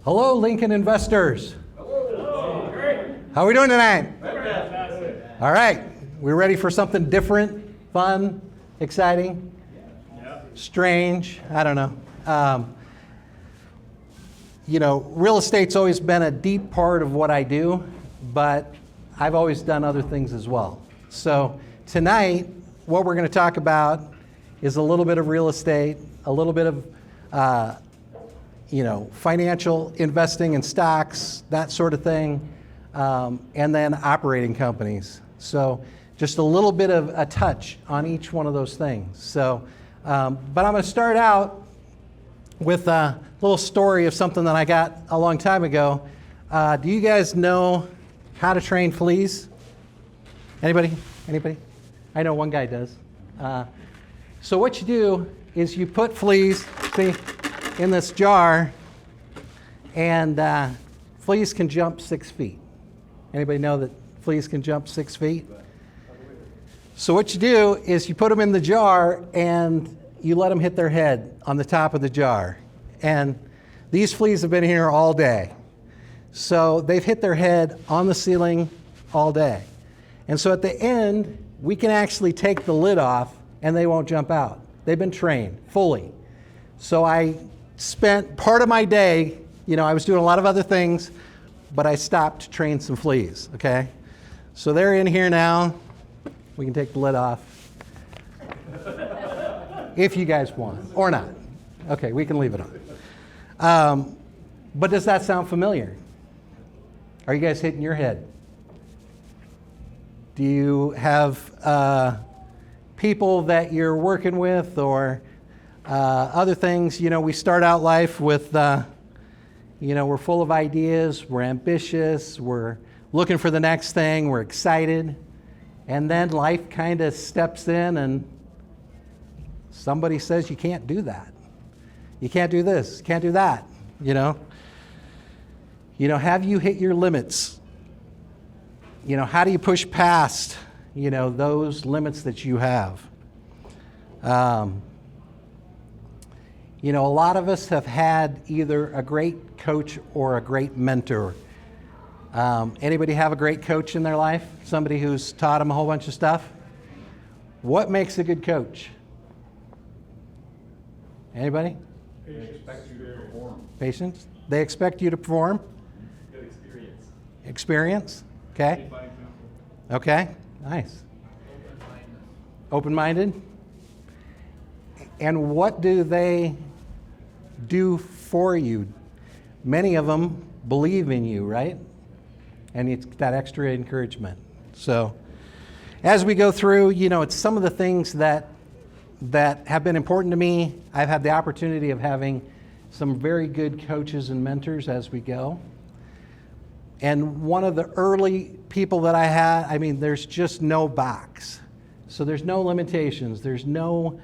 Hello, Lincoln investors. Hello. Great. How are we doing tonight? Fantastic. All right. We're ready for something different, fun, exciting, strange. I don't know. Real estate's always been a deep part of what I do, but I've always done other things as well. So tonight, what we're going to talk about is a little bit of real estate, a little bit of financial investing in stocks, that sort of thing, and then operating companies. So just a little bit of a touch on each one of those things. So, but I'm going to start out with a little story of something that I got a long time ago. Do you guys know how to train fleas? Anybody? I know one guy does. So what you do is you put fleas, see, in this jar, and fleas can jump 6 feet. Anybody know that fleas can jump 6 feet? So what you do is you put them in the jar and you let them hit their head on the top of the jar. And these fleas have been here all day. So they've hit their head on the ceiling all day. And so at the end, we can actually take the lid off and they won't jump out. They've been trained fully. So I spent part of my day, I was doing a lot of other things, but I stopped to train some fleas, okay? So they're in here now. We can take the lid off. If you guys want, or not. Okay, we can leave it on. But does that sound familiar? Are you guys hitting your head? Do you have people that you're working with or other things? We start out life with, we're full of ideas, we're ambitious, we're looking for the next thing, we're excited, and then life kind of steps in and somebody says you can't do that. You can't do this, you can't do that, have you hit your limits? How do you push past, those limits that you have? A lot of us have had either a great coach or a great mentor. Anybody have a great coach in their life? Somebody who's taught them a whole bunch of stuff? What makes a good coach? Anybody? They expect you to perform. Patience? They expect you to perform? Good experience. Experience? Okay. By example. Okay, nice. Open-minded. And what do they do for you? Many of them believe in you, right? And it's that extra encouragement. So as we go through, it's some of the things that have been important to me. I've had the opportunity of having some very good coaches and mentors as we go. And one of the early people that I had, there's just no box. So there's no limitations. There's no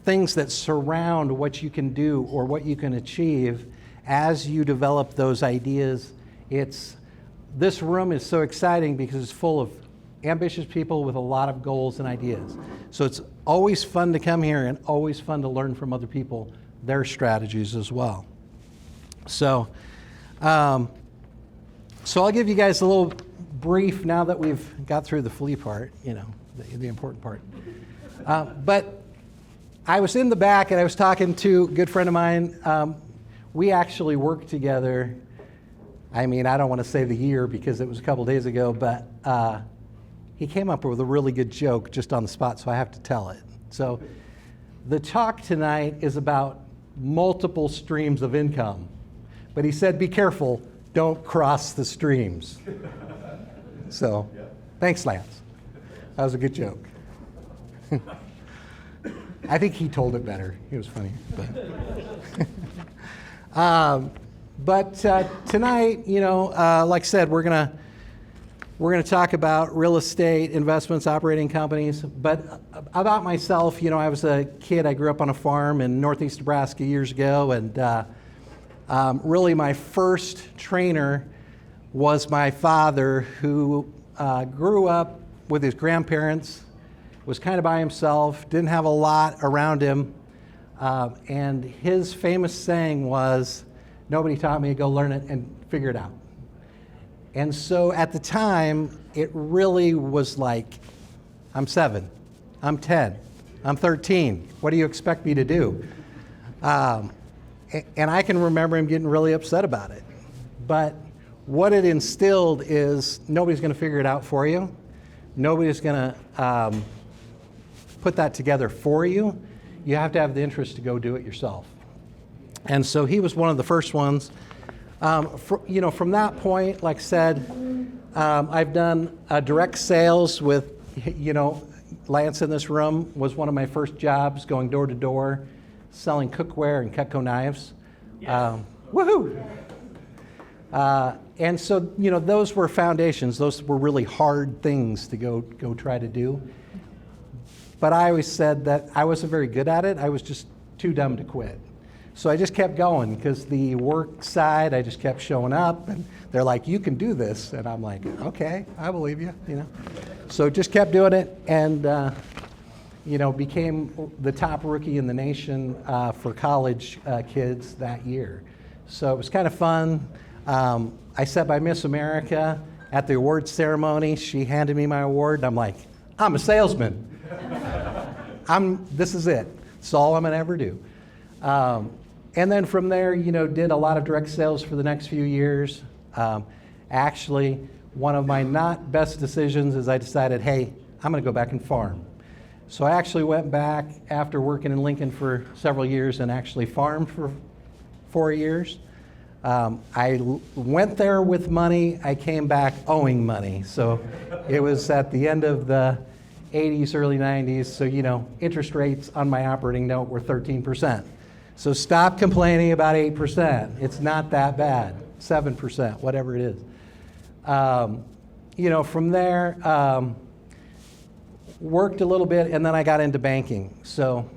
things that surround what you can do or what you can achieve as you develop those ideas. This room is so exciting because it's full of ambitious people with a lot of goals and ideas. So it's always fun to come here and always fun to learn from other people, their strategies as well. So I'll give you guys a little brief now that we've got through the flea part, the important part. But I was in the back and I was talking to a good friend of mine. We actually worked together. I don't want to say the year because it was a couple days ago, but he came up with a really good joke just on the spot, so I have to tell it. So the talk tonight is about multiple streams of income. But he said, be careful, don't cross the streams. So, thanks, Lance. That was a good joke. I think he told it better. It was funny. But tonight, like I said, we're gonna talk about real estate, investments, operating companies. But about myself, I was a kid. I grew up on a farm in northeast Nebraska years ago, and really my first trainer was my father, who grew up with his grandparents, was kind of by himself, didn't have a lot around him, and his famous saying was, Nobody taught me to go learn it and figure it out. And so at the time, it really was like, I'm 7, I'm 10, I'm 13. What do you expect me to do? And I can remember him getting really upset about it. But what it instilled is nobody's going to figure it out for you. Nobody's going to put that together for you. You have to have the interest to go do it yourself. And so he was one of the first ones. From that point, like I said, I've done direct sales with, Lance in this room was one of my first jobs, going door to door, selling cookware and Cutco knives. Yes. Woohoo! And so, those were foundations. Those were really hard things to go try to do. But I always said that I wasn't very good at it. I was just too dumb to quit. So I just kept going because the work side, I just kept showing up, and they're like, "You can do this," and I'm like, "Okay, I believe you." So just kept doing it, and became the top rookie in the nation for college kids that year. So it was kind of fun. I sat by Miss America at the awards ceremony. She handed me my award, and I'm like, "I'm a salesman. This is it. It's all I'm gonna ever do." And then from there, did a lot of direct sales for the next few years. Actually, one of my not best decisions is I decided, hey, I'm gonna go back and farm. So I actually went back after working in Lincoln for several years and actually farmed for 4 years. I went there with money, I came back owing money. So it was at the end of the 80s, early 90s, so interest rates on my operating note were 13%. So stop complaining about 8%. It's not that bad, 7%, whatever it is. From there, worked a little bit, and then I got into banking. So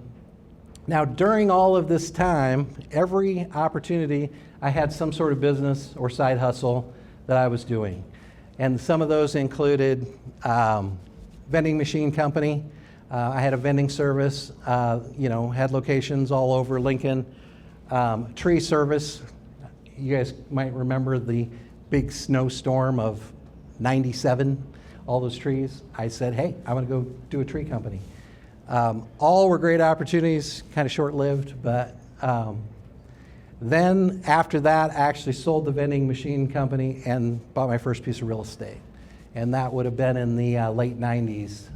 now during all of this time, every opportunity, I had some sort of business or side hustle that I was doing. And some of those included vending machine company. I had a vending service, had locations all over Lincoln. Tree service. You guys might remember the big snowstorm of 97, all those trees. I said, hey, I'm going to go do a tree company. All were great opportunities, kind of short-lived, but then after that, I actually sold the vending machine company and bought my first piece of real estate. And that would have been in the late 90s.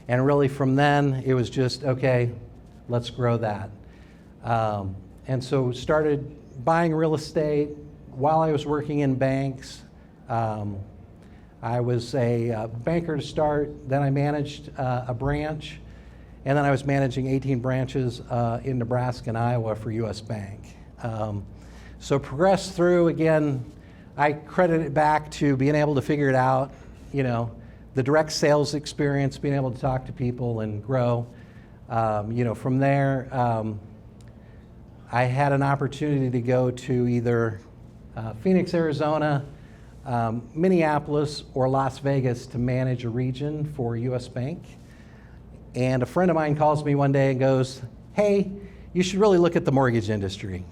And really from then, it was just, okay, let's grow that. And so started buying real estate while I was working in banks. I was a banker to start, then I managed a branch, and then I was managing 18 branches in Nebraska and Iowa for U.S. Bank. So progressed through, again, I credit it back to being able to figure it out, the direct sales experience, being able to talk to people and grow. From there, I had an opportunity to go to either Phoenix, Arizona, Minneapolis, or Las Vegas to manage a region for U.S. Bank. And a friend of mine calls me one day and goes, hey, you should really look at the mortgage industry.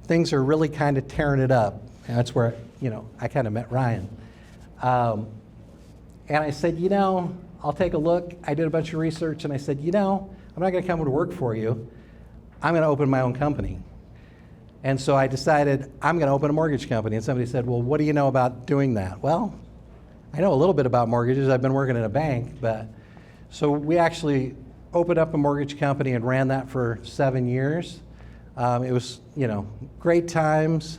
Things are really kind of tearing it up. And that's where, I kind of met Ryan. And I said, I'll take a look. I did a bunch of research, and I said, I'm not going to come to work for you. I'm going to open my own company. And so I decided I'm going to open a mortgage company. And somebody said, well, what do you know about doing that? Well, I know a little bit about mortgages. I've been working in a bank. So we actually opened up a mortgage company and ran that for 7 years. It was, great times.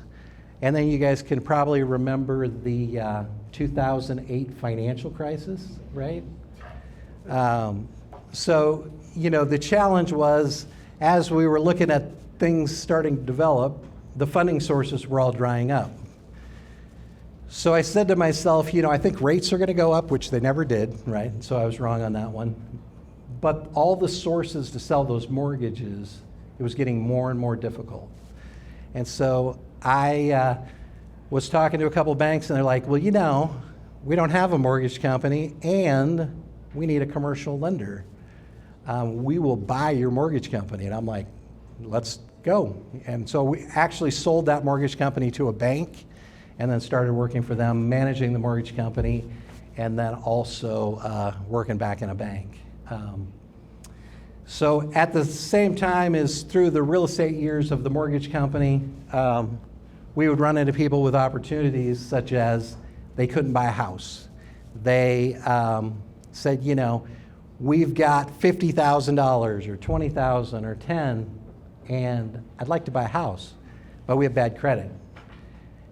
And then you guys can probably remember the 2008 financial crisis, right? So, the challenge was, as we were looking at things starting to develop, the funding sources were all drying up. So I said to myself, I think rates are going to go up, which they never did, right? So I was wrong on that one. But all the sources to sell those mortgages, it was getting more and more difficult. And so I was talking to a couple banks, and they're like, well, we don't have a mortgage company, and we need a commercial lender. We will buy your mortgage company. And I'm like, let's go. And so we actually sold that mortgage company to a bank and then started working for them, managing the mortgage company, and then also working back in a bank. So at the same time as through the real estate years of the mortgage company, we would run into people with opportunities such as they couldn't buy a house. They said, you know, we've got $50,000 or $20,000 or $10,000, and I'd like to buy a house, but we have bad credit.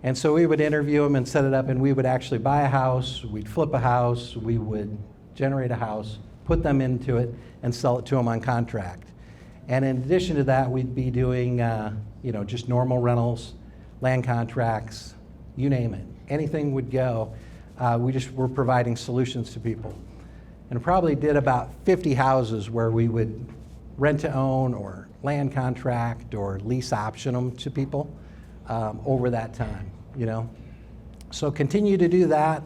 And so we would interview them and set it up, and we would actually buy a house, we'd flip a house, we would generate a house, put them into it, and sell it to them on contract. And in addition to that, we'd be doing, you know, just normal rentals, land contracts, you name it. Anything would go. We just were providing solutions to people. And probably did about 50 houses where we would rent to own or land contract or lease option them to people over that time, you know. So continue to do that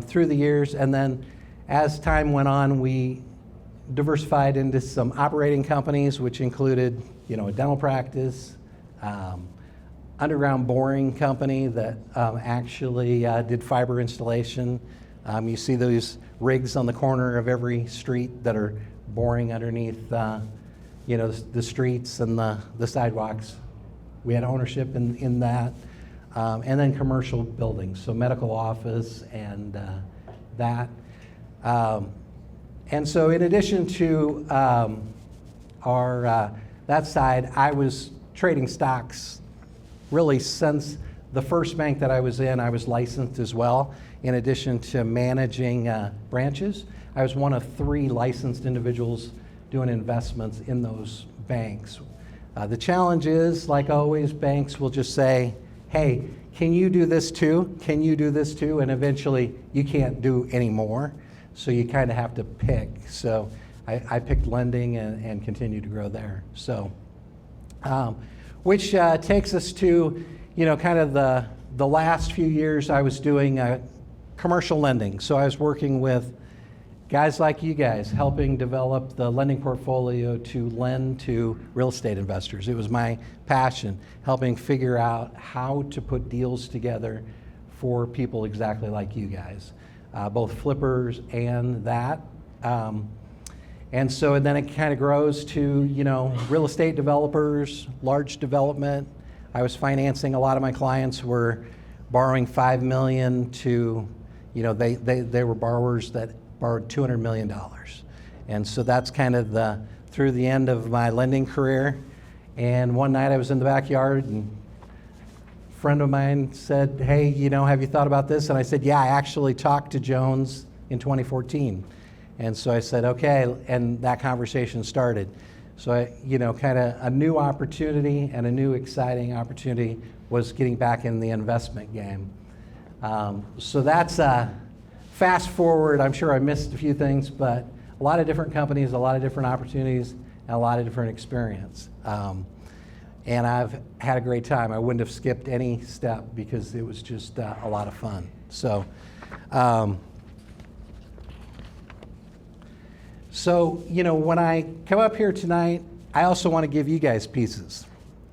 through the years, and then as time went on, we diversified into some operating companies, which included, you know, a dental practice, underground boring company that actually did fiber installation. You see those rigs on the corner of every street that are boring underneath, you know, the streets and the sidewalks. We had ownership in that, and then commercial buildings, so medical office and that. And so in addition to our that side, I was trading stocks really since the first bank that I was in. I was licensed as well. In addition to managing branches, I was one of 3 licensed individuals doing investments in those banks. The challenge is, like always, banks will just say, hey, can you do this too? Can you do this too? And eventually you can't do any more. So you kind of have to pick. So I picked lending and continue to grow there. So, which takes us to, you know, kind of the last few years I was doing commercial lending. So I was working with guys like you guys, helping develop the lending portfolio to lend to real estate investors. It was my passion, helping figure out how to put deals together for people exactly like you guys, both flippers and that. And so then it kind of grows to, you know, real estate developers, large development. I was financing, a lot of my clients were borrowing $5 million to, you know, they were borrowers that borrowed $200 million. And so that's kind of through the end of my lending career. And one night I was in the backyard and a friend of mine said, hey, you know, have you thought about this? And I said, yeah, I actually talked to Jones in 2014. And so I said, okay, and that conversation started. So I, you know, kind of a new opportunity and a new exciting opportunity was getting back in the investment game. So that's fast forward. I'm sure I missed a few things, but a lot of different companies, a lot of different opportunities, and a lot of different experience. And I've had a great time. I wouldn't have skipped any step because it was just a lot of fun. So, you know, when I come up here tonight, I also want to give you guys pieces.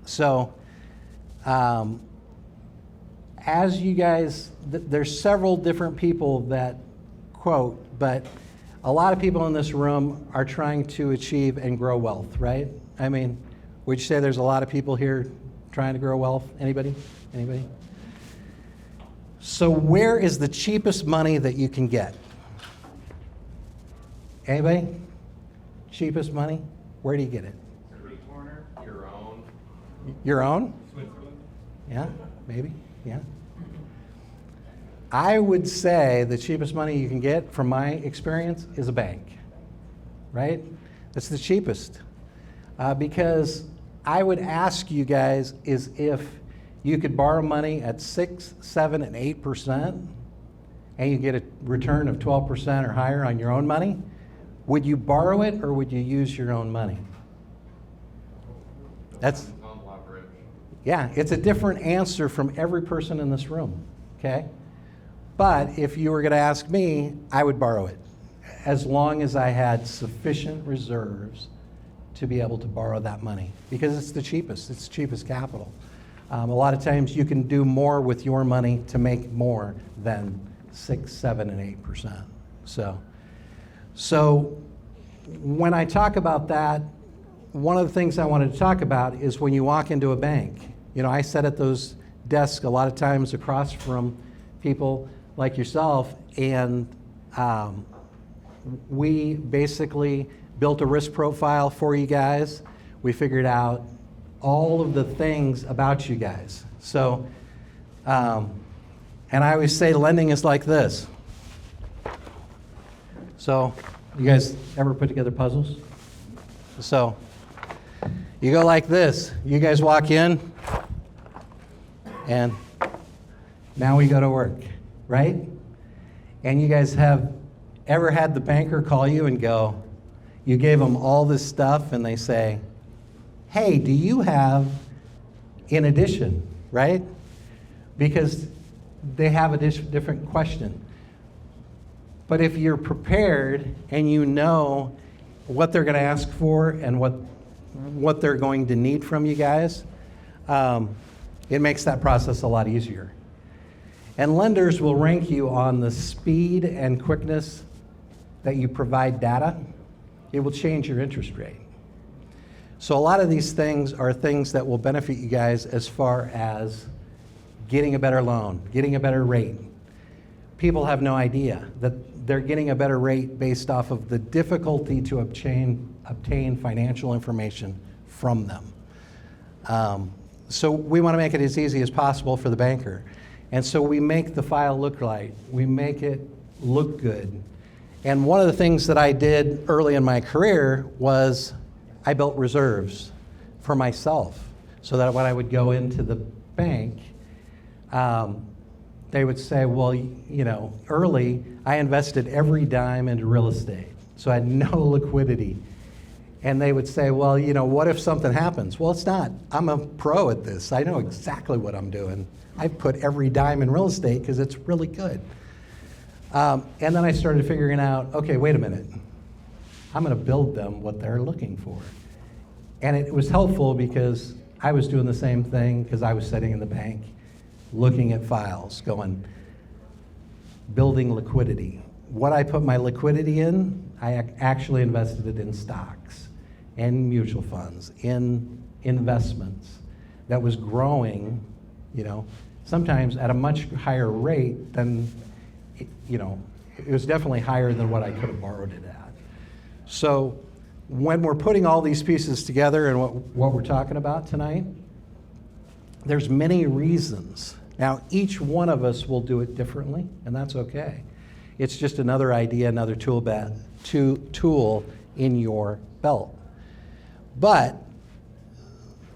So, as you guys, there's several different people that quote, but a lot of people in this room are trying to achieve and grow wealth, right? I mean, would you say there's a lot of people here trying to grow wealth? Anybody? Anybody? So where is the cheapest money that you can get? Anybody? Cheapest money? Where do you get it? Street corner, your own. Your own? Switzerland. Yeah, maybe, yeah. I would say the cheapest money you can get, from my experience, is a bank, right? That's the cheapest. Because I would ask you guys is if you could borrow money at 6, 7, and 8%, and you get a return of 12% or higher on your own money, would you borrow it or would you use your own money? That's, yeah, it's a different answer from every person in this room, okay? But if you were going to ask me, I would borrow it as long as I had sufficient reserves to be able to borrow that money because it's the cheapest capital. A lot of times you can do more with your money to make more than 6, 7, and 8%. So when I talk about that, one of the things I wanted to talk about is when you walk into a bank. I sit at those desks a lot of times across from people like yourself, and we basically built a risk profile for you guys. We figured out all of the things about you guys. So, and I always say lending is like this. So, you guys ever put together puzzles? So, you go like this. You guys walk in, and now we go to work, right? And you guys have ever had the banker call you and go, you gave them all this stuff, and they say, hey, do you have in addition, right? Because they have a different question. But if you're prepared and you know what they're going to ask for and what they're going to need from you guys, it makes that process a lot easier. And lenders will rank you on the speed and quickness that you provide data. It will change your interest rate. So a lot of these things are things that will benefit you guys as far as getting a better loan, getting a better rate. People have no idea that they're getting a better rate based off of the difficulty to obtain financial information from them. So we want to make it as easy as possible for the banker. And so we make the file look right. We make it look good. And one of the things that I did early in my career was I built reserves for myself so that when I would go into the bank, they would say, well, early I invested every dime into real estate, so I had no liquidity. And they would say, well, what if something happens? Well, it's not. I'm a pro at this. I know exactly what I'm doing. I put every dime in real estate because it's really good. And then I started figuring out, okay, wait a minute. I'm going to build them what they're looking for. And it was helpful because I was doing the same thing because I was sitting in the bank, looking at files, going, building liquidity. What I put my liquidity in, I actually invested it in stocks, in mutual funds, in investments that was growing, sometimes at a much higher rate than, it was definitely higher than what I could have borrowed it at. So when we're putting all these pieces together and what we're talking about tonight, there's many reasons. Now, each one of us will do it differently, and that's okay. It's just another idea, another tool in your belt. But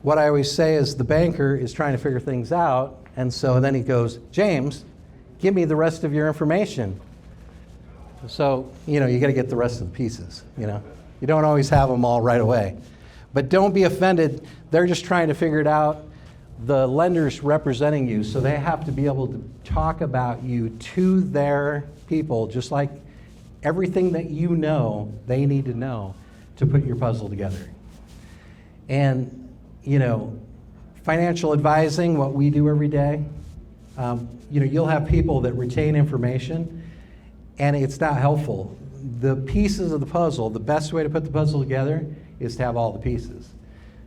what I always say is the banker is trying to figure things out, and so then he goes, James, give me the rest of your information. So, you got to get the rest of the pieces, You don't always have them all right away. But don't be offended. They're just trying to figure it out. The lender's representing you, so they have to be able to talk about you to their people, just like everything that they need to know to put your puzzle together. And, financial advising, what we do every day, you'll have people that retain information, and it's not helpful. The pieces of the puzzle, the best way to put the puzzle together is to have all the pieces.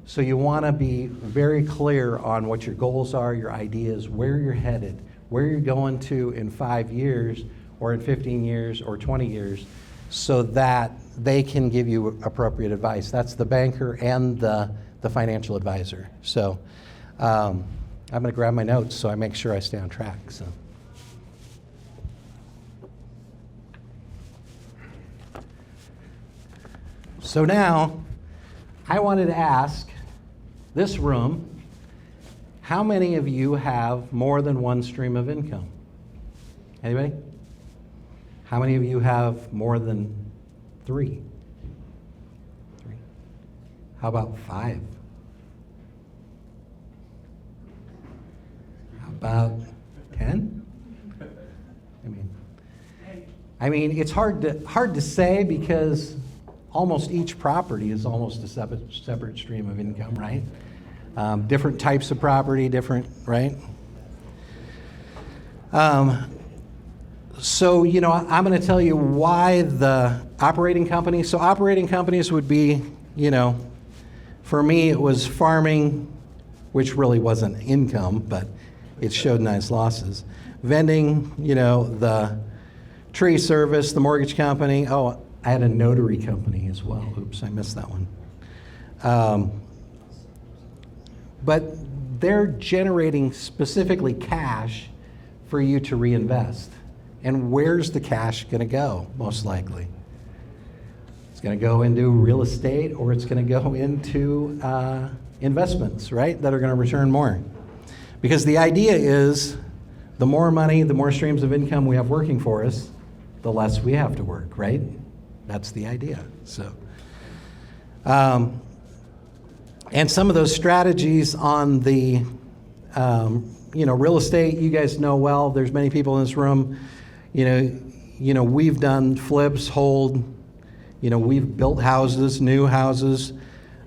So you want to be very clear on what your goals are, your ideas, where you're headed, where you're going to in 5 years or in 15 years or 20 years so that they can give you appropriate advice. That's the banker and the financial advisor. So I'm going to grab my notes so I make sure I stay on track. So now, I wanted to ask this room, how many of you have more than one stream of income? Anybody? How many of you have more than 3? 3. How about 5? How about 10? I mean, it's hard to say because almost each property is almost a separate stream of income, right? Different types of property, different, right? So, I'm going to tell you why the operating companies. So operating companies would be, for me it was farming, which really wasn't income, but it showed nice losses. Vending, the tree service, the mortgage company. Oh, I had a notary company as well. Oops, I missed that one. But they're generating specifically cash for you to reinvest. And where's the cash going to go, most likely? It's going to go into real estate, or it's going to go into investments, right, that are going to return more. Because the idea is the more money, the more streams of income we have working for us, the less we have to work, right? That's the idea. So, and some of those strategies on the, real estate, you guys know well. There's many people in this room. We've done flips, hold. We've built houses, new houses.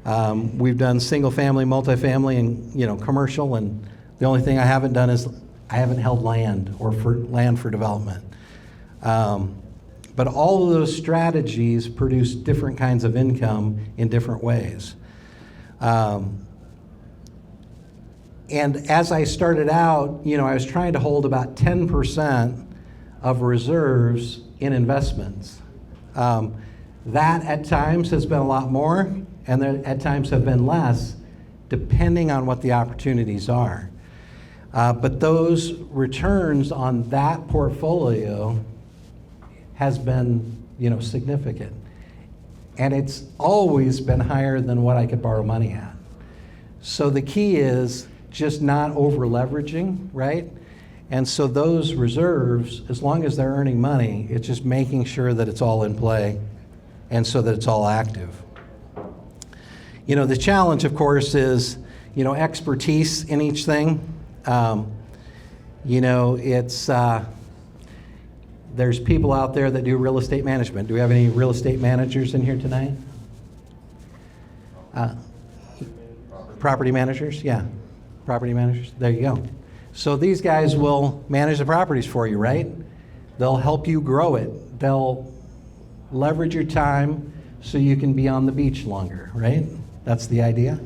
We've done single family, multifamily, and commercial. And the only thing I haven't done is I haven't held land or for land for development. But all of those strategies produce different kinds of income in different ways. And as I started out, I was trying to hold about 10% of reserves in investments. That at times has been a lot more, and there at times have been less, depending on what the opportunities are. But those returns on that portfolio has been, significant. And it's always been higher than what I could borrow money at. So the key is just not over leveraging, right? And so those reserves, as long as they're earning money, it's just making sure that it's all in play and so that it's all active. The challenge, of course, is, expertise in each thing. There's people out there that do real estate management. Do we have any real estate managers in here tonight? Property managers? Yeah. Property managers. There you go. So these guys will manage the properties for you, right? They'll help you grow it. They'll leverage your time so you can be on the beach longer, right? That's the idea.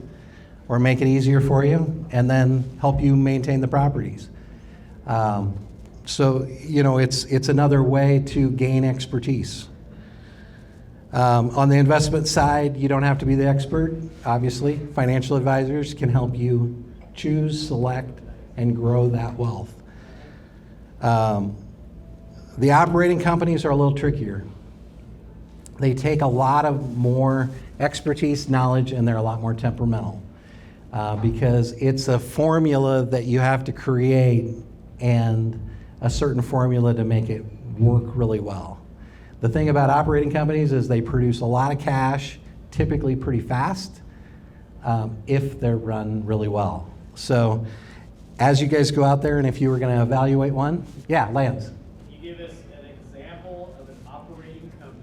Or make it easier for you and then help you maintain the properties. So, it's another way to gain expertise. On the investment side, you don't have to be the expert, obviously. Financial advisors can help you choose, select, and grow that wealth. The operating companies are a little trickier. They take a lot of more expertise, knowledge, and they're a lot more temperamental. Because it's a formula that you have to create and a certain formula to make it work really well. The thing about operating companies is they produce a lot of cash, typically pretty fast, if they're run really well. So as you guys go out there, and if you were going to evaluate one, yeah, Lance. Can you give us an example of an operating company?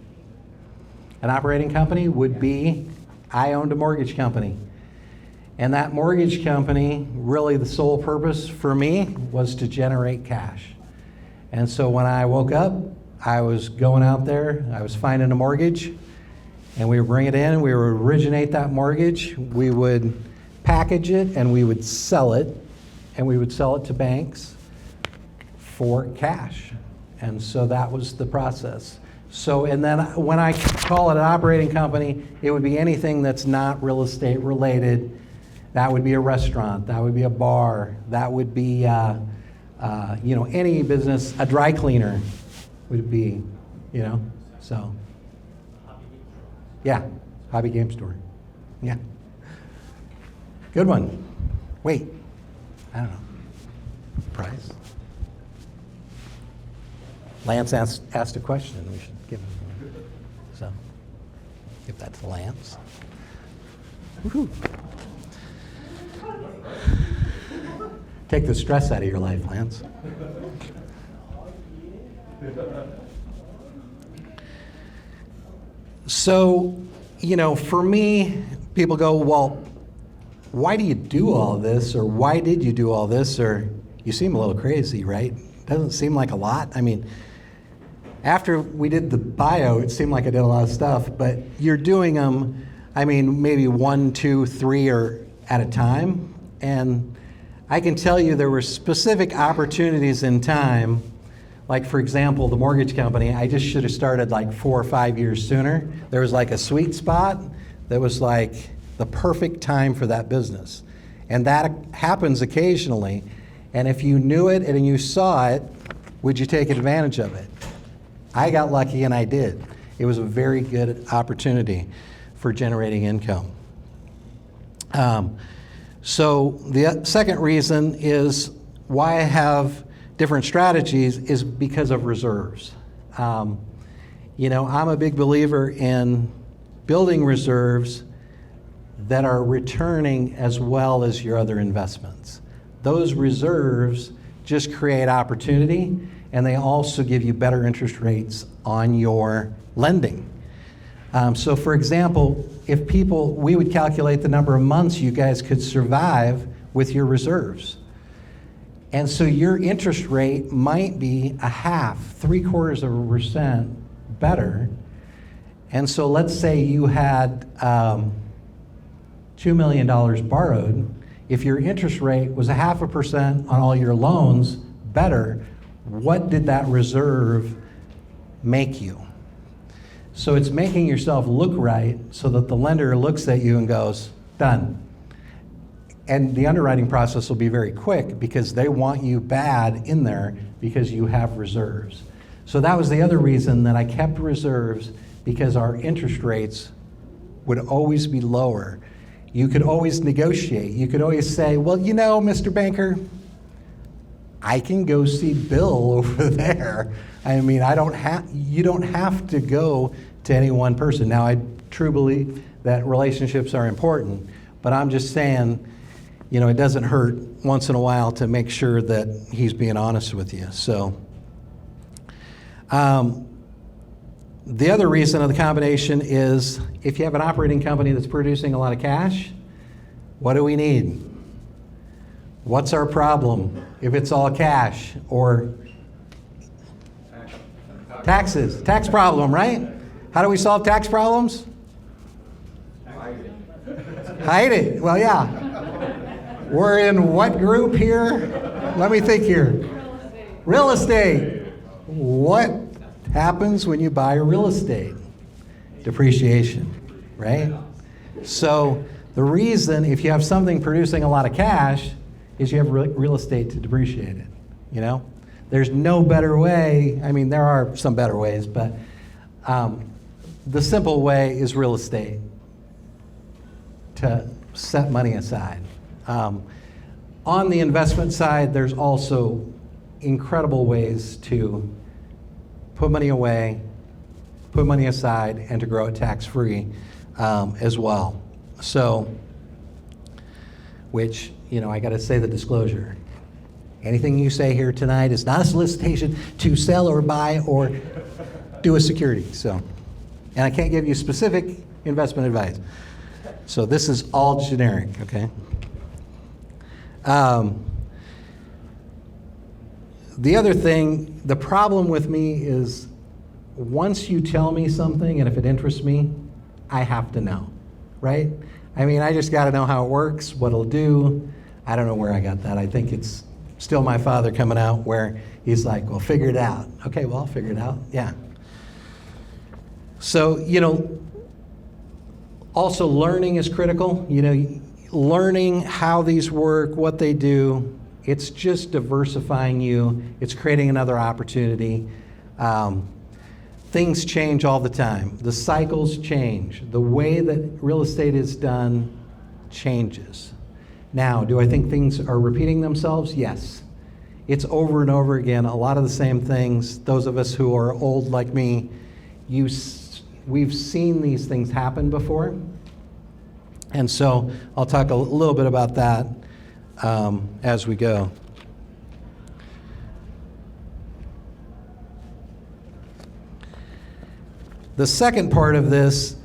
An operating company would be, I owned a mortgage company. And that mortgage company, really the sole purpose for me was to generate cash. And so when I woke up, I was going out there, I was finding a mortgage, and we would bring it in, we would originate that mortgage, we would package it, and we would sell it, and we would sell it to banks for cash. And so that was the process. So, and then when I call it an operating company, it would be anything that's not real estate related. That would be a restaurant, that would be a bar, that would be any business, a dry cleaner would be, so. Yeah, hobby game store. Yeah. Good one. Wait, I don't know. Prize? Lance asked a question, we should give him one. So, if that's Lance. Woohoo. Take the stress out of your life, Lance. So, for me, people go, well, why do you do all this? Or why did you do all this? Or you seem a little crazy, right? Doesn't seem like a lot. I mean, after we did the bio, it seemed like I did a lot of stuff, but you're doing them, maybe 1, 2, 3 or at a time. And I can tell you there were specific opportunities in time. Like, for example, the mortgage company, I just should have started like 4 or 5 years sooner. There was like a sweet spot that was like the perfect time for that business. And that happens occasionally. And if you knew it and you saw it, would you take advantage of it? I got lucky and I did. It was a very good opportunity for generating income. So the second reason is why I have different strategies is because of reserves. I'm a big believer in building reserves that are returning as well as your other investments. Those reserves just create opportunity, and they also give you better interest rates on your lending. So for example, we would calculate the number of months you guys could survive with your reserves. And so your interest rate might be a half, 0.75% better. And so let's say you had $2 million borrowed. If your interest rate was 0.5% on all your loans better, what did that reserve make you? So it's making yourself look right so that the lender looks at you and goes, done. And the underwriting process will be very quick because they want you bad in there because you have reserves. So that was the other reason that I kept reserves, because our interest rates would always be lower. You could always negotiate. You could always say, well, Mr. Banker, I can go see Bill over there. You don't have to go to any one person. Now, I truly believe that relationships are important, but I'm just saying, it doesn't hurt once in a while to make sure that he's being honest with you. So, the other reason of the combination is if you have an operating company that's producing a lot of cash, what do we need? What's our problem if it's all cash? Or taxes, tax problem, right? How do we solve tax problems? Hide it. Well, yeah. We're in what group here? Let me think here. Real estate. What happens when you buy real estate? Depreciation, right? So the reason, if you have something producing a lot of cash, is you have real estate to depreciate it, There's no better way. There are some better ways, but the simple way is real estate to set money aside. On the investment side, there's also incredible ways to put money away, put money aside, and to grow it tax-free as well. So, which, I got to say the disclosure. Anything you say here tonight is not a solicitation to sell or buy or do a security. So, and I can't give you specific investment advice. So this is all generic, okay? The other thing, the problem with me is once you tell me something and if it interests me, I have to know, right? I just got to know how it works, what it'll do. I don't know where I got that. I think it's still my father coming out where he's like, well, figure it out. Okay, well, I'll figure it out. Yeah. So, also learning is critical. Learning how these work, what they do. It's just diversifying you. It's creating another opportunity. Things change all the time. The cycles change. The way that real estate is done changes. Now, do I think things are repeating themselves? Yes. It's over and over again, a lot of the same things. Those of us who are old like me, we've seen these things happen before. And so I'll talk a little bit about that as we go. The second part of this,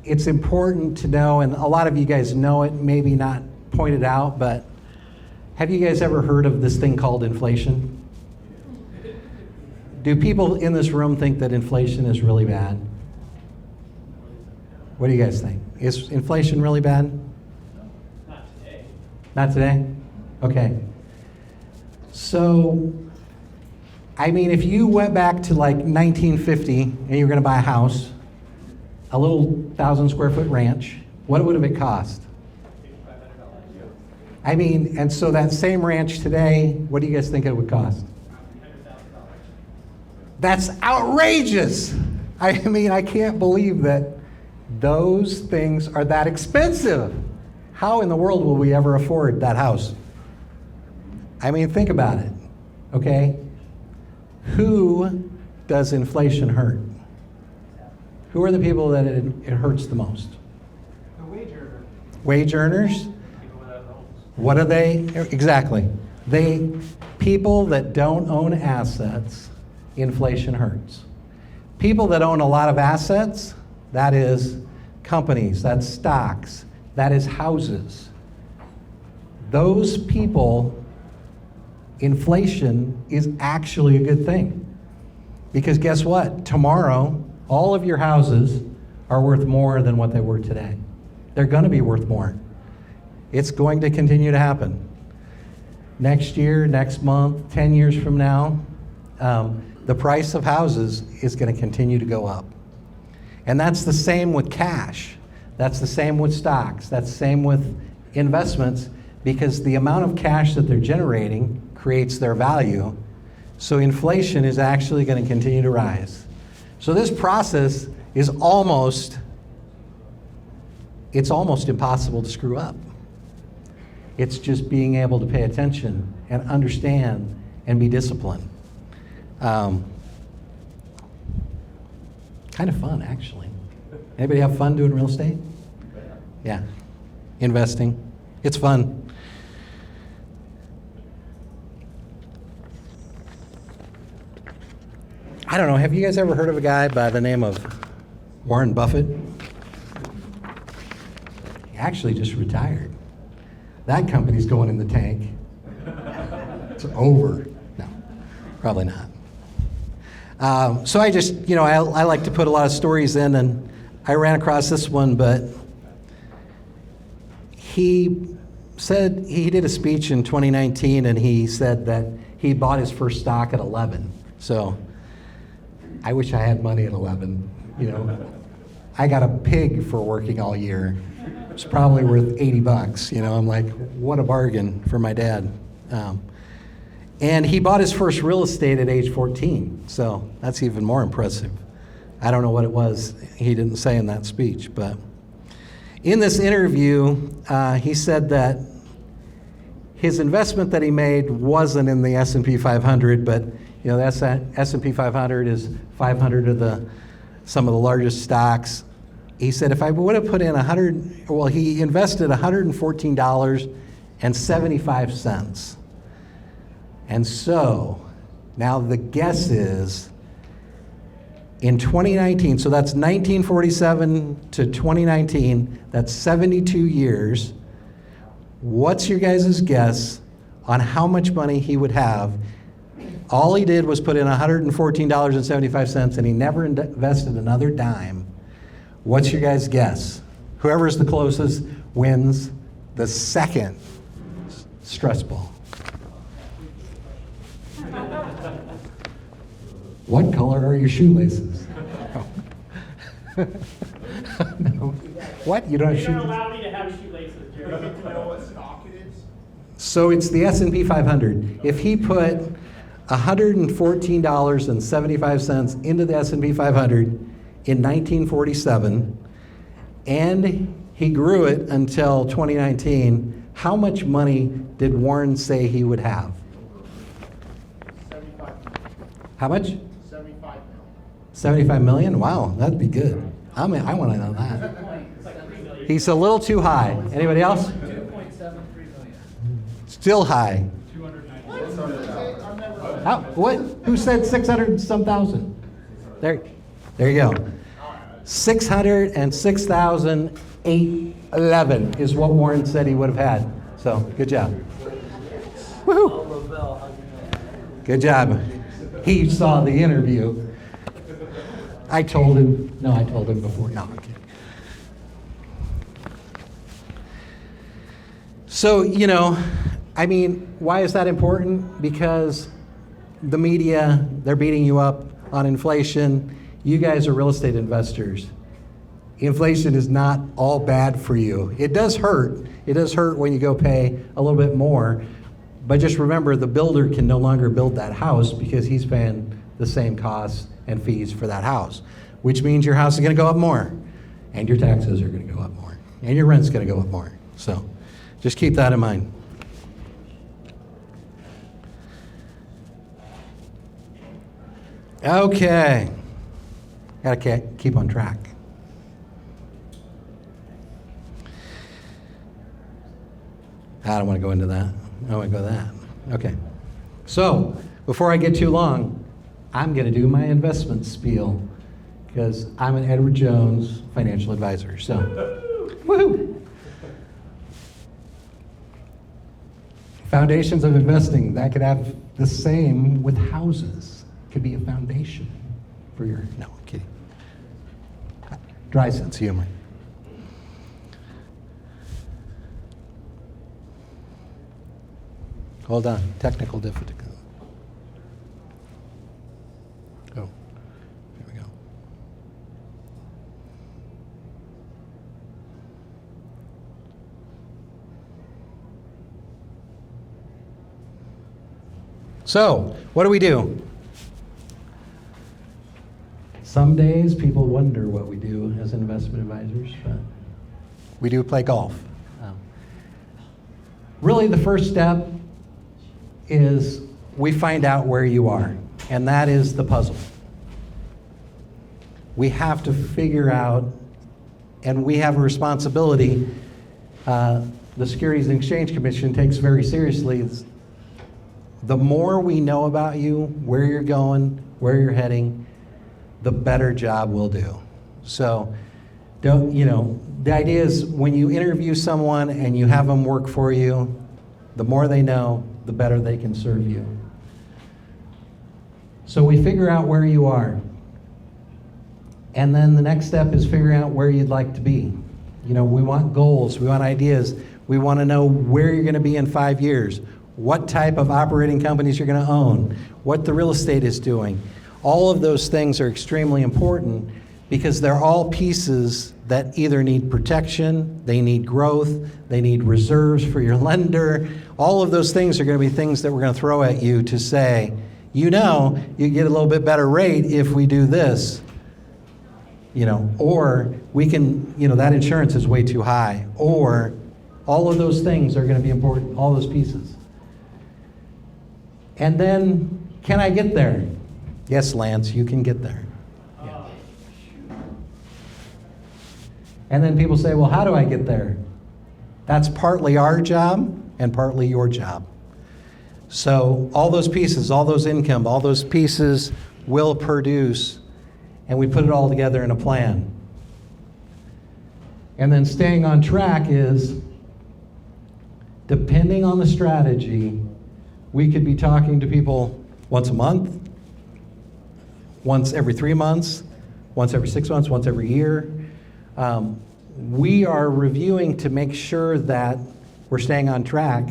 it's important to know, and a lot of you guys know it, maybe not pointed out, but have you guys ever heard of this thing called inflation? Do people in this room think that inflation is really bad? What do you guys think? Is inflation really bad? Not today. Not today? Okay. So, I mean, if you went back to like 1950 and you were going to buy a house, a little 1,000 square foot ranch, what would have it cost? $500. I mean, and so that same ranch today, what do you guys think it would cost? $100,000. That's outrageous. I mean, I can't believe that those things are that expensive. How in the world will we ever afford that house? I mean, think about it, okay? Who does inflation hurt? Who are the people that it hurts the most? The wage earner. Wage earners? People without homes. What are they? Exactly. People that don't own assets, inflation hurts. People that own a lot of assets, that is companies, that's stocks, that is houses. Those people, inflation is actually a good thing. Because guess what? Tomorrow, all of your houses are worth more than what they were today. They're going to be worth more. It's going to continue to happen. Next year, next month, 10 years from now, the price of houses is going to continue to go up. And that's the same with cash. That's the same with stocks. That's the same with investments, because the amount of cash that they're generating creates their value. So inflation is actually going to continue to rise. So this process is almost impossible to screw up. It's just being able to pay attention and understand and be disciplined. Kind of fun, actually. Anybody have fun doing real estate? Yeah. Investing. It's fun. I don't know, have you guys ever heard of a guy by the name of Warren Buffett? He actually just retired. That company's going in the tank. It's over. No, probably not. So I just, I like to put a lot of stories in, and I ran across this one, but he said, he did a speech in 2019, and he said that he bought his first stock at 11. So I wish I had money at 11, I got a pig for working all year. It's probably worth $80. I'm like, what a bargain for my dad. And he bought his first real estate at age 14, so that's even more impressive. I don't know what it was he didn't say in that speech, but in this interview, he said that his investment that he made wasn't in the S&P 500, but the S&P 500 is 500 of some of the largest stocks. He said if I would have put in he invested $114.75. And so now the guess is in 2019, so that's 1947 to 2019, that's 72 years. What's your guys' guess on how much money he would have? All he did was put in $114.75, and he never invested another dime. What's your guys' guess? Whoever's the closest wins the second stress ball. What color are your shoelaces? No. What? You don't have You're not shoelaces? allowed me to have shoelaces, Jerry. Do you know what stock it is? So it's the S&P 500. If he put $114.75 into the S&P 500 in 1947, and he grew it until 2019, how much money did Warren say he would have? 75. How much? 75 million. 75 million? Wow, that'd be good. I want to know that. It's like $3 million. He's a little too high. Anybody else? 2.73 million. Still high. 290. I've never heard What? Who said 600 and some thousand? There you go. 606,811 is what Warren said he would have had. So, good job. Woohoo! Good job. He saw the interview. I told him before. No, I'm kidding. So, I mean, why is that important? Because the media, they're beating you up on inflation. You guys are real estate investors. Inflation is not all bad for you. It does hurt. It does hurt when you go pay a little bit more. But just remember, the builder can no longer build that house because he's paying the same costs and fees for that house, which means your house is going to go up more, and your taxes are going to go up more, and your rent's going to go up more. So just keep that in mind. Okay. Got to keep on track. I don't want to go into that. I want to go that. Okay. So, before I get too long, I'm going to do my investment spiel because I'm an Edward Jones financial advisor. So, woohoo! Foundations of investing, that could have the same with houses. Could be a foundation for your, no, I'm kidding. Dry sense of humor. Hold on, technical difficulty. Oh, here we go. So, what do? Some days people wonder what we do as investment advisors, but we do play golf. Really, the first step is we find out where you are, and that is the puzzle. We have to figure out, and we have a responsibility, the Securities and Exchange Commission takes very seriously, the more we know about you, where you're going, where you're heading, the better job we'll do. So, the idea is when you interview someone and you have them work for you, the more they know, the better they can serve you. So we figure out where you are. And then the next step is figuring out where you'd like to be. We want goals, we want ideas, we want to know where you're going to be in 5 years, what type of operating companies you're going to own, what the real estate is doing. All of those things are extremely important because they're all pieces that either need protection, they need growth, they need reserves for your lender. All of those things are going to be things that we're going to throw at you to say, you get a little bit better rate if we do this, or we can, that insurance is way too high, or all of those things are going to be important, all those pieces. And then, can I get there? Yes, Lance, you can get there. Yeah. And then people say, well, how do I get there? That's partly our job and partly your job. So all those pieces, all those income, all those pieces will produce, and we put it all together in a plan. And then staying on track is, depending on the strategy, we could be talking to people once a month, once every 3 months, once every 6 months, once every year. We are reviewing to make sure that we're staying on track,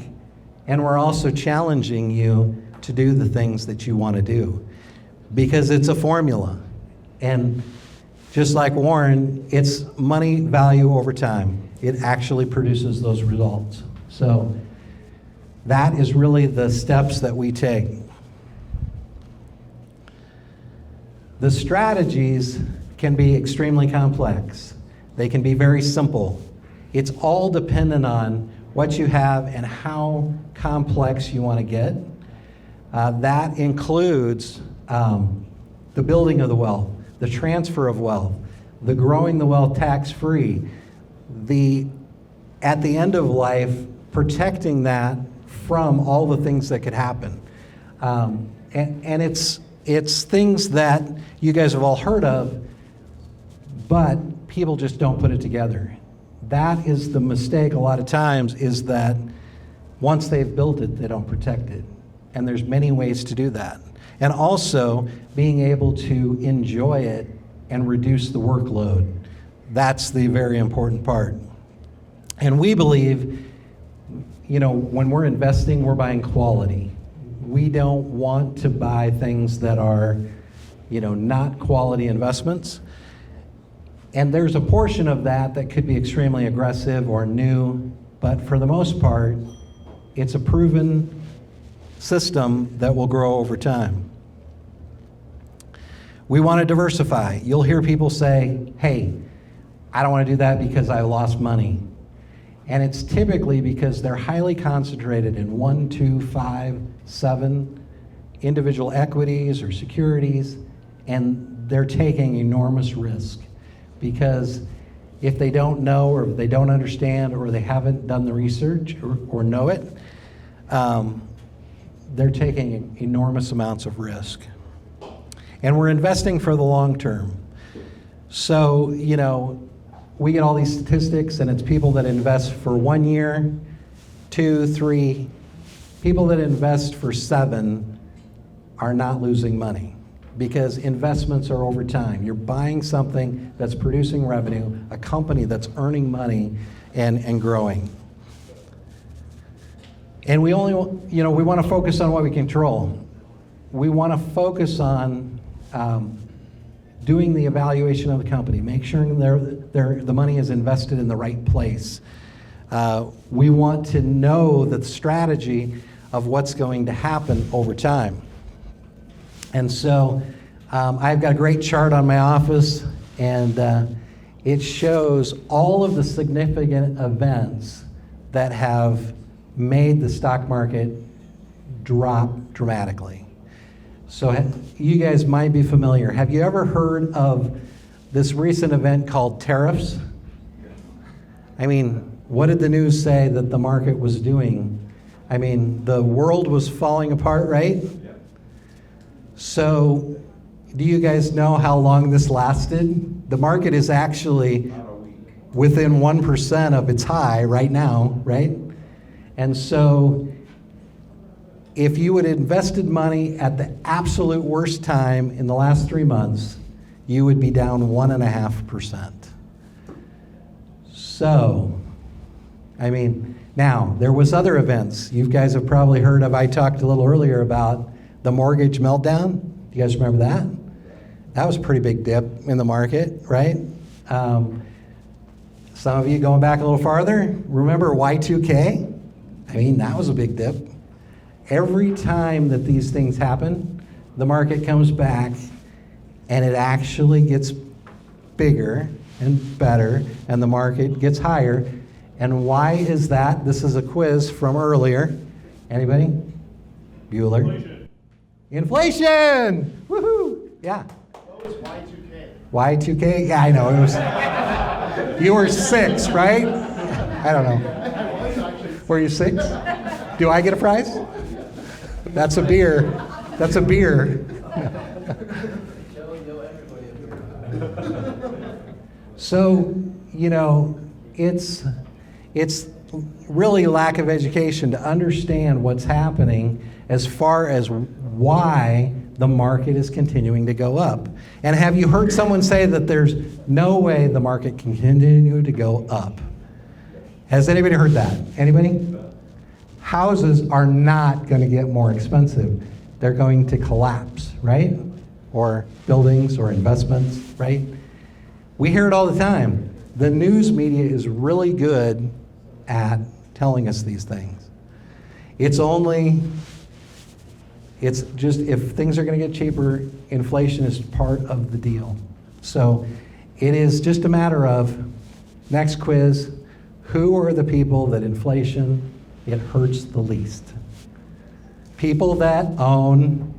and we're also challenging you to do the things that you want to do, because it's a formula. And just like Warren, it's money value over time. It actually produces those results. So that is really the steps that we take. The strategies can be extremely complex. They can be very simple. It's all dependent on what you have and how complex you want to get. That includes the building of the wealth, the transfer of wealth, the growing the wealth tax-free, at the end of life, protecting that from all the things that could happen. And it's things that you guys have all heard of, but people just don't put it together. That is the mistake a lot of times, is that once they've built it, they don't protect it. And there's many ways to do that. And also being able to enjoy it and reduce the workload. That's the very important part. And we believe, when we're investing, we're buying quality. We don't want to buy things that are, not quality investments. And there's a portion of that that could be extremely aggressive or new, but for the most part, it's a proven system that will grow over time. We want to diversify. You'll hear people say, hey, I don't want to do that because I lost money. And it's typically because they're highly concentrated in 1, 2, 5, 7 individual equities or securities, and they're taking enormous risk. Because if they don't know, or if they don't understand, or they haven't done the research or know it, they're taking enormous amounts of risk. And we're investing for the long term. So, we get all these statistics, and it's people that invest for 1 year, 2, 3. People that invest for 7 are not losing money, because investments are over time. You're buying something that's producing revenue, a company that's earning money and growing. And we only, we want to focus on what we control. We want to focus on doing the evaluation of the company, make sure the money is invested in the right place. We want to know the strategy of what's going to happen over time. And so I've got a great chart on my office, and it shows all of the significant events that have made the stock market drop dramatically. So you guys might be familiar. Have you ever heard of this recent event called tariffs? I mean, what did the news say that the market was doing? I mean, the world was falling apart, right? So do you guys know how long this lasted? The market is actually within 1% of its high right now, right? And so if you had invested money at the absolute worst time in the last 3 months, you would be down 1.5%. So, I mean, now, there was other events. You guys have probably heard of, I talked a little earlier about the mortgage meltdown. Do you guys remember that? That was a pretty big dip in the market, right? Some of you going back a little farther, remember Y2K? I mean, that was a big dip. Every time that these things happen, the market comes back and it actually gets bigger and better, and the market gets higher. And why is that? This is a quiz from earlier. Anybody? Bueller? Inflation! Woohoo! Yeah. What was Y2K? Y2K? Yeah, I know. It was. You were 6, right? I don't know. Were you 6? Do I get a prize? That's a beer. That's a beer. So, it's really lack of education to understand what's happening as far as why the market is continuing to go up. And have you heard someone say that there's no way the market can continue to go up? Has anybody heard that? Anybody? Houses are not going to get more expensive. They're going to collapse, right? Or buildings or investments, right? We hear it all the time. The news media is really good at telling us these things. It's just, if things are going to get cheaper, inflation is part of the deal. So it is just a matter of, next quiz, who are the people that inflation, it hurts the least? People that own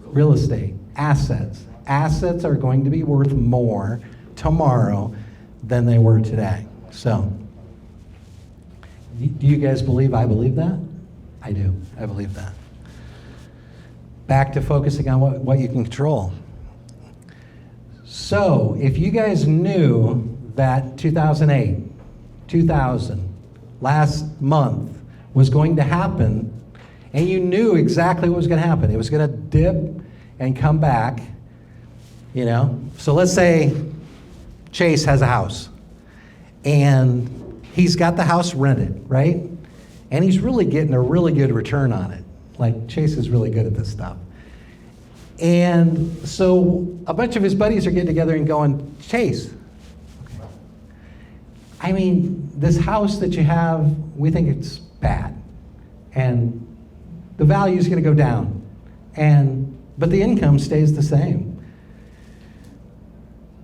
real estate, assets. Assets are going to be worth more tomorrow than they were today. So, do you guys believe I believe that? I do. I believe that. back to focusing on what you can control. So, if you guys knew that 2000, last month, was going to happen, and you knew exactly what was going to happen, it was going to dip and come back, you know? So let's say Chase has a house, and he's got the house rented, right? And he's really getting a really good return on it. Like, Chase is really good at this stuff. And so a bunch of his buddies are getting together and going, Chase, I mean, this house that you have, we think it's bad. And the value is going to go down. But the income stays the same.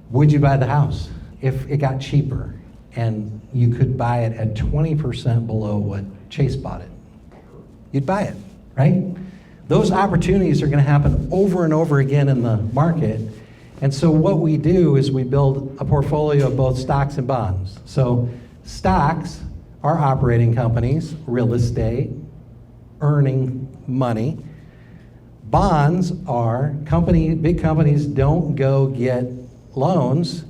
Would you buy the house if it got cheaper and you could buy it at 20% below what Chase bought it? You'd buy it, right? Those opportunities are going to happen over and over again in the market. And so what we do is we build a portfolio of both stocks and bonds. So stocks are operating companies, real estate, earning money. Bonds are big companies don't go get loans.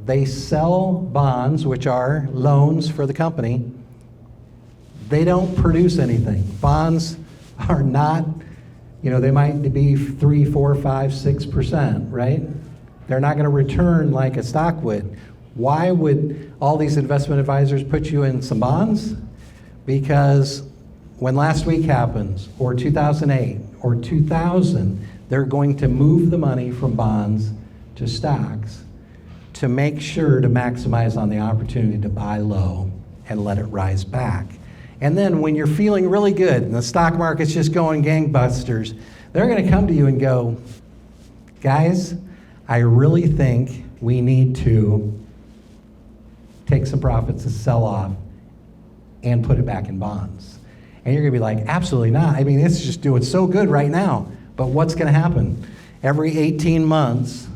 They sell bonds, which are loans for the company. They don't produce anything. Bonds are not, they might be 3, 4, 5, 6%, right? They're not going to return like a stock would. Why would all these investment advisors put you in some bonds? Because when last week happens, or 2008, or 2000, they're going to move the money from bonds to stocks to make sure to maximize on the opportunity to buy low and let it rise back. And then when you're feeling really good and the stock market's just going gangbusters, they're going to come to you and go, guys, I really think we need to take some profits and sell off and put it back in bonds. And you're going to be like, absolutely not. I mean, it's just doing so good right now. But what's going to happen? Every 18 months,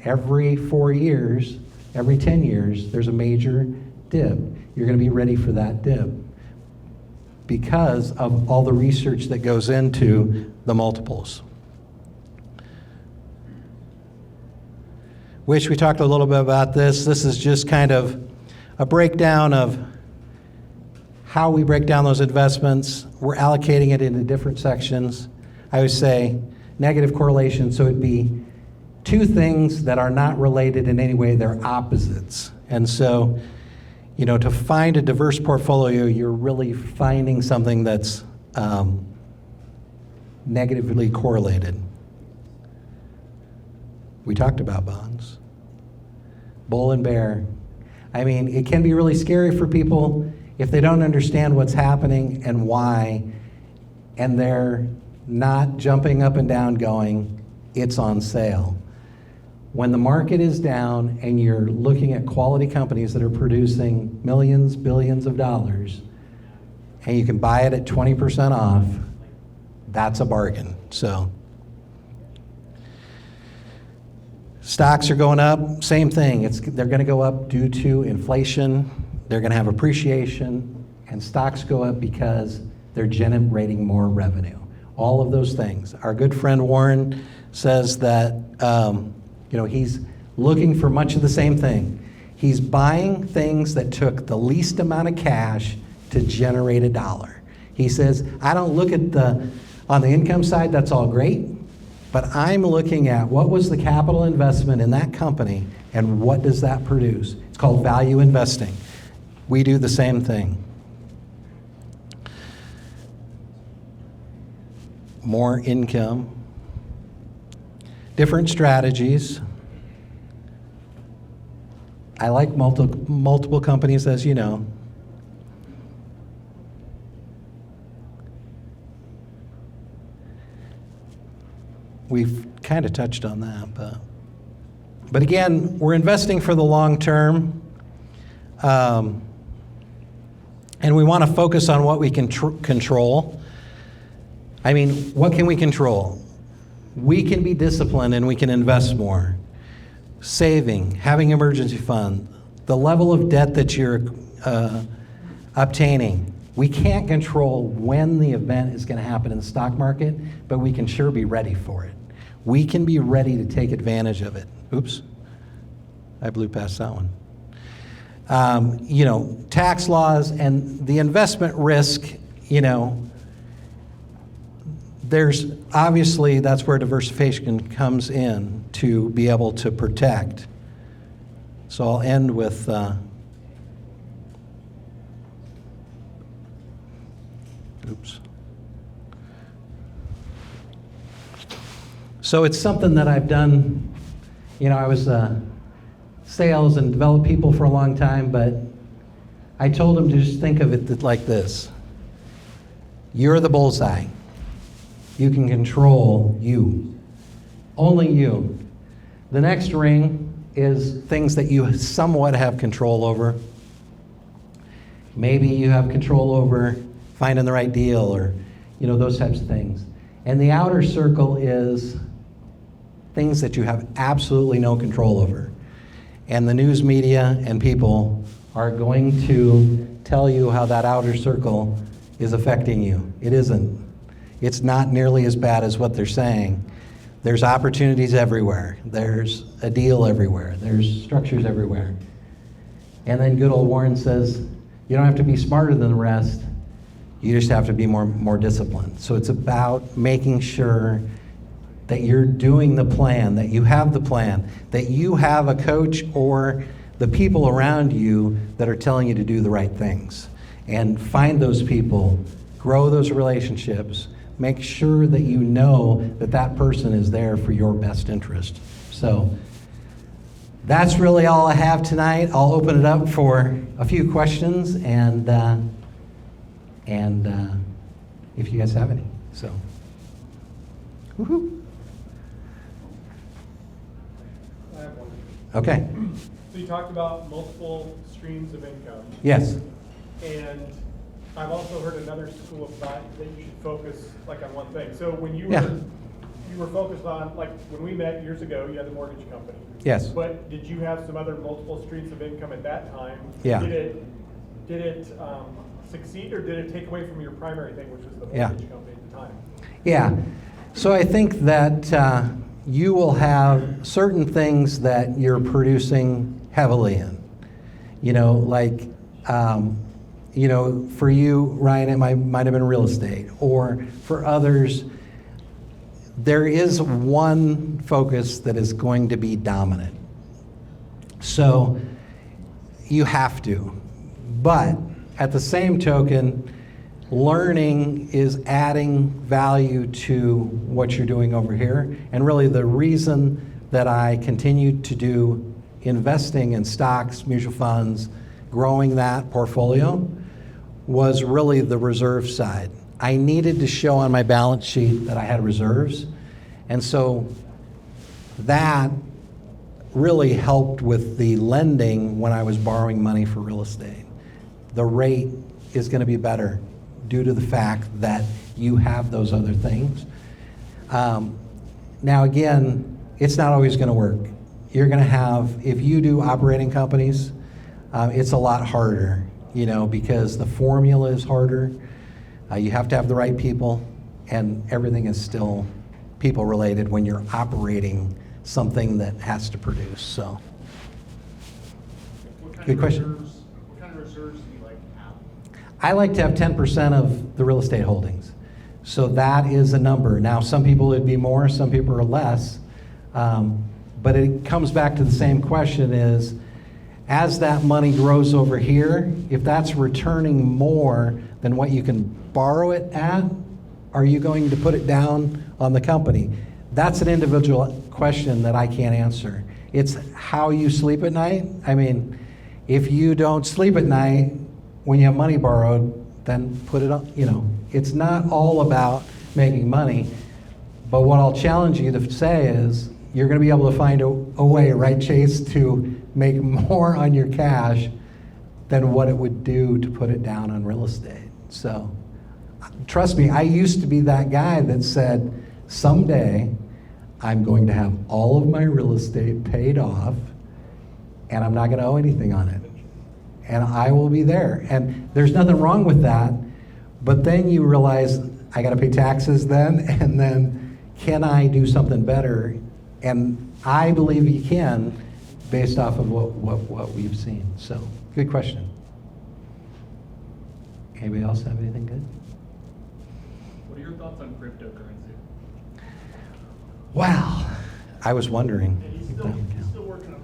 every 4 years, every 10 years, there's a major dip. You're going to be ready for that dip because of all the research that goes into the multiples. Wish we talked a little bit about this. This is just kind of a breakdown of how we break down those investments. We're allocating it into different sections. I would say negative correlation, so it'd be two things that are not related in any way, they're opposites. And so, to find a diverse portfolio, you're really finding something that's negatively correlated. We talked about bonds. Bull and bear. I mean, it can be really scary for people if they don't understand what's happening and why, and they're not jumping up and down going, it's on sale. When the market is down and you're looking at quality companies that are producing millions, billions of dollars, and you can buy it at 20% off, that's a bargain. So stocks are going up, same thing. They're going to go up due to inflation. They're going to have appreciation, and stocks go up because they're generating more revenue. All of those things. Our good friend Warren says that he's looking for much of the same thing. He's buying things that took the least amount of cash to generate $1. He says, I don't look at on the income side, that's all great, but I'm looking at what was the capital investment in that company and what does that produce. It's called value investing. We do the same thing. More income. Different strategies. I like multiple companies, as you know. We've kind of touched on that, but again, we're investing for the long term, and we want to focus on what we can control. I mean, what can we control? We can be disciplined and we can invest more. Saving, having emergency fund, the level of debt that you're obtaining, We can't control when the event is going to happen in the stock market, but we can sure be ready for it. We can be ready to take advantage of it. Oops, I blew past that one. Tax laws and the investment risk, there's obviously, that's where diversification comes in to be able to protect. So I'll end with oops. So it's something that I've done. I was sales and developed people for a long time, but I told them to just think of it like this. You're the bullseye. You can control you. Only you. The next ring is things that you somewhat have control over. Maybe you have control over finding the right deal or, those types of things. And the outer circle is things that you have absolutely no control over. And the news media and people are going to tell you how that outer circle is affecting you. It isn't. It's not nearly as bad as what they're saying. There's opportunities everywhere. There's a deal everywhere. There's structures everywhere. And then good old Warren says, you don't have to be smarter than the rest. You just have to be more disciplined. So it's about making sure that you're doing the plan, that you have the plan, that you have a coach or the people around you that are telling you to do the right things. And find those people, grow those relationships, make sure that you know that that person is there for your best interest. So that's really all I have tonight. I'll open it up for a few questions and if you guys have any. So, woohoo. I have one. Okay. So you talked about multiple streams of income. Yes. And I've also heard another school of thought that you should focus like on one thing. So when you Yeah. were focused on, like when we met years ago, you had the mortgage company. Yes. But did you have some other multiple streams of income at that time? Yeah. Did it succeed, or did it take away from your primary thing, which was the Yeah. mortgage company at the time? Yeah. So I think that you will have certain things that you're producing heavily in. For you, Ryan, it might have been real estate. Or for others, there is one focus that is going to be dominant. So you have to. But at the same token, learning is adding value to what you're doing over here. And really the reason that I continued to do investing in stocks, mutual funds, growing that portfolio was really the reserve side. I needed to show on my balance sheet that I had reserves. And so that really helped with the lending when I was borrowing money for real estate. The rate is going to be better due to the fact that you have those other things. Now again, it's not always going to work. You're going to have, if you do operating companies, it's a lot harder, because the formula is harder. You have to have the right people, and everything is still people related when you're operating something that has to produce. So, good question. What kind of reserves do you like to have? I like to have 10% of the real estate holdings. So that is a number. Now, some people it'd be more, some people are less. But it comes back to the same question is, as that money grows over here, if that's returning more than what you can borrow it at, are you going to put it down on the company? That's an individual question that I can't answer. It's how you sleep at night. I mean, if you don't sleep at night when you have money borrowed, then put it on, It's not all about making money, but what I'll challenge you to say is, you're going to be able to find a way, right, Chase, to make more on your cash than what it would do to put it down on real estate. So trust me, I used to be that guy that said, someday I'm going to have all of my real estate paid off and I'm not going to owe anything on it. and I will be there. And there's nothing wrong with that, but then you realize I got to pay taxes then, and then can I do something better? And I believe you can, based off of what we've seen. So, good question. Anybody else have anything good? What are your thoughts on cryptocurrency? Wow, I was wondering. And he's if still, that would he's count. still working on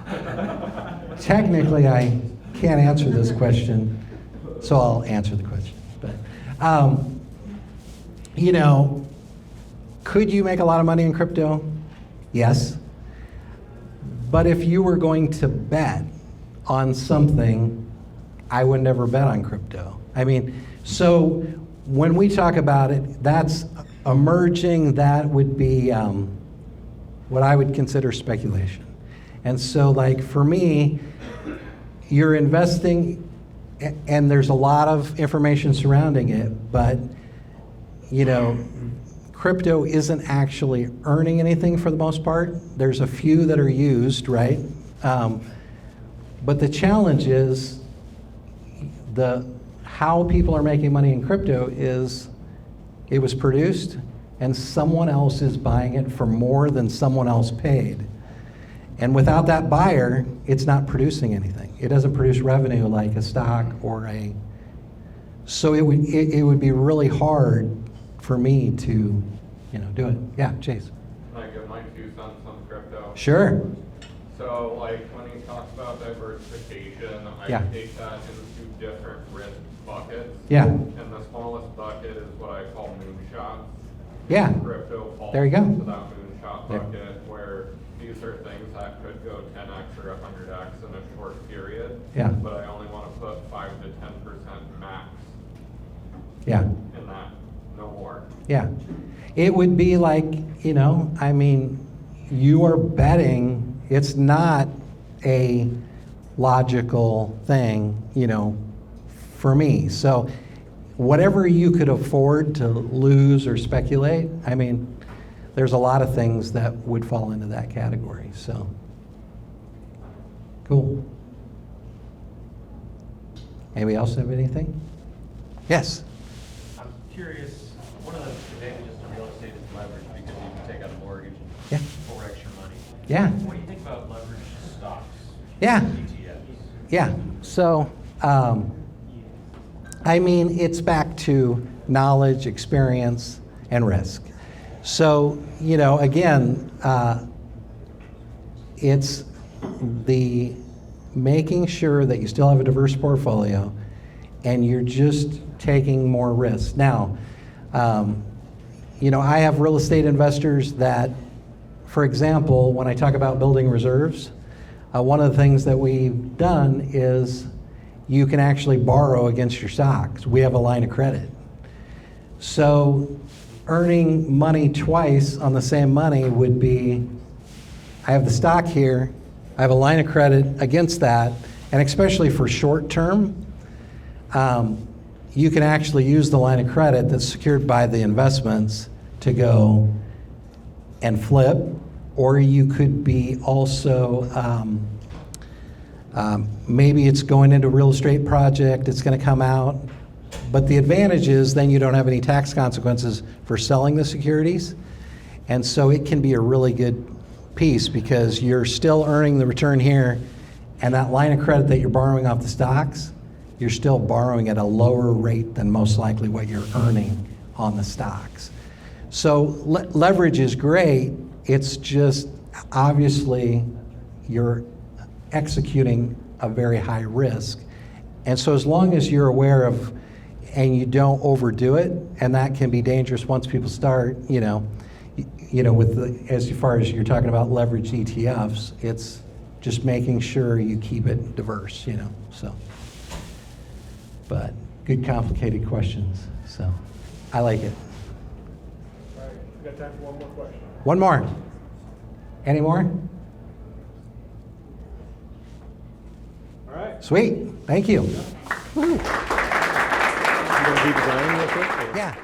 Y2K. Technically, I can't answer this question, so I'll answer the question. But, you know, could you make a lot of money in crypto? Yes. But if you were going to bet on something, I would never bet on crypto. I mean, so when we talk about it, that's emerging, that would be what I would consider speculation. And so, like, for me, you're investing, and there's a lot of information surrounding it, but, you know, crypto isn't actually earning anything for the most part. There's a few that are used, right? But the challenge is how people are making money in crypto is it was produced and someone else is buying it for more than someone else paid. And without that buyer, it's not producing anything. It doesn't produce revenue like a stock or so it would be really hard for me to, do it. Yeah, Chase. Can I give my 2 cents on crypto? Sure. So, like, when he talks about diversification, I Yeah. take that into different risk buckets. Yeah. And the smallest bucket is what I call moonshots. Yeah. Crypto falls There you go. into that moonshot There. bucket where these are things that could go 10x or 100x in a short period. Yeah. But I only want to put 5 to 10% max Yeah. in that, no more. Yeah. It would be like, you are betting, it's not a logical thing, for me. So whatever you could afford to lose or speculate, there's a lot of things that would fall into that category. So, cool. Anybody else have anything? Yes. I'm curious, one of the advantages to real estate is leverage because you can take out a mortgage Yeah. and 4x your money. Yeah. What do you think about leveraged stocks? Yeah. ETFs? Yeah. So, it's back to knowledge, experience, and risk. So, again, it's the making sure that you still have a diverse portfolio and you're just taking more risks. Now, I have real estate investors that, for example, when I talk about building reserves, one of the things that we've done is you can actually borrow against your stocks. We have a line of credit. So earning money twice on the same money would be, I have the stock here, I have a line of credit against that, and especially for short term, you can actually use the line of credit that's secured by the investments to go and flip, or you could be also, maybe it's going into a real estate project, it's going to come out, but the advantage is then you don't have any tax consequences for selling the securities, and so it can be a really good piece because you're still earning the return here, and that line of credit that you're borrowing off the stocks, you're still borrowing at a lower rate than most likely what you're earning on the stocks. So leverage is great, it's just obviously you're executing a very high risk. And so as long as you're aware of, and you don't overdo it, and that can be dangerous once people start, as far as you're talking about leveraged ETFs, it's just making sure you keep it diverse, so. But good complicated questions, so I like it. All right, we got time for one more question. One more. Any more? All right. Sweet, thank you. You gonna do design real quick? or- Yeah.